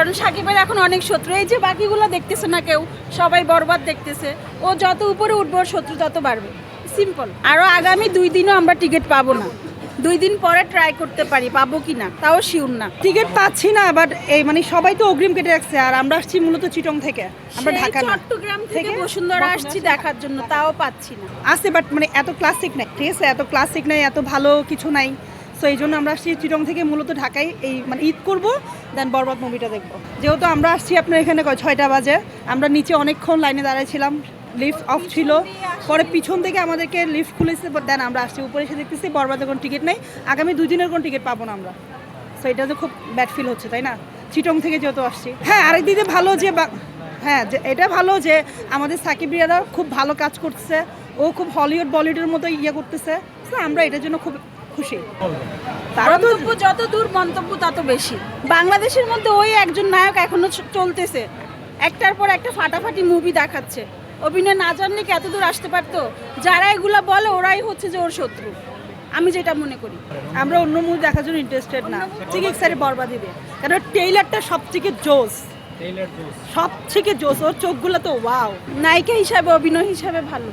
কারণ সাকিবের এখন অনেক শত্রু, এই যে বাকিগুলো দেখতেছে না কেউ, সবাই বরবাদ দেখতেছে, ও যত উপরে উঠবে ওর শত্রু তত বাড়বে, সিম্পল। আরও আগামী 2 দিনও আমরা টিকিট পাবো না, 2 দিন পরে ট্রাই করতে পারি পাবো কি না, তাও শিওর না। টিকিট পাচ্ছি না, বাট এই মানে সবাই তো অগ্রিম কেটে রাখছে, আর আমরা আসছি মূলত চিটং থেকে, আমরা সেই ঢাকা না। চট্টগ্রাম থেকে বসুন্ধরা আসছি দেখার জন্য, তাও পাচ্ছি না। আছে বাট মানে এত ক্লাসিক নাই, ঠিক আছে, এত ক্লাসিক নাই, এত ভালো কিছু নাই। সো এই জন্য আমরা আসছি চিটং থেকে মূলত ঢাকায়, এই মানে ঈদ করবো, দেন বরবাদ মুভিটা দেখবো। যেহেতু আমরা আসছি আপনার এখানে 6টা বাজে, আমরা নিচে অনেকক্ষণ লাইনে দাঁড়াইছিলাম, লিফট অফ ছিল, পরে পিছন থেকে আমাদেরকে লিফট খুলেছে, দেন আমরা আসছি উপরে এসে দেখতেছি বরবাদের কোনো টিকিট নেই, আগামী 2 দিনের কোনো টিকিট পাবো না আমরা। সো এটা তো খুব ব্যাড ফিল হচ্ছে, তাই না, চিটং থেকে যেহেতু আসছি। হ্যাঁ, আরেক দিকে ভালো যে হ্যাঁ, যে এটা ভালো যে আমাদের সাকিব রিয়ারা খুব ভালো কাজ করতেছে, ও খুব হলিউড বলিউডের মতো ইয়ে করতেছে, তো আমরা এটার জন্য খুব খুশি। তারা তো মন্তব্য যত দূর মন্তব্য তত বেশি। বাংলাদেশের মধ্যে ওই একজন নায়ক এখনো চলতেছে, একটার পর একটা ফাটাফাটি মুভি দেখাচ্ছে, অভিনয় না জানলে কি এত দূর আসতে পারতো? যারা এগুলা বলে ওরাই হচ্ছে যে ওর শত্রু, আমি যেটা মনে করি। আমরা অন্য মুভি দেখার জন্য ইন্টারেস্টেড না, ঠিক এক্সারে বরবাদি দিয়ে, কারণ টেইলারটা সব থেকে জোস, সব থেকে জোস, ওর চোখগুলো তো ওয়াও। নায়িকা হিসাবে, অভিনয় হিসাবে ভালো।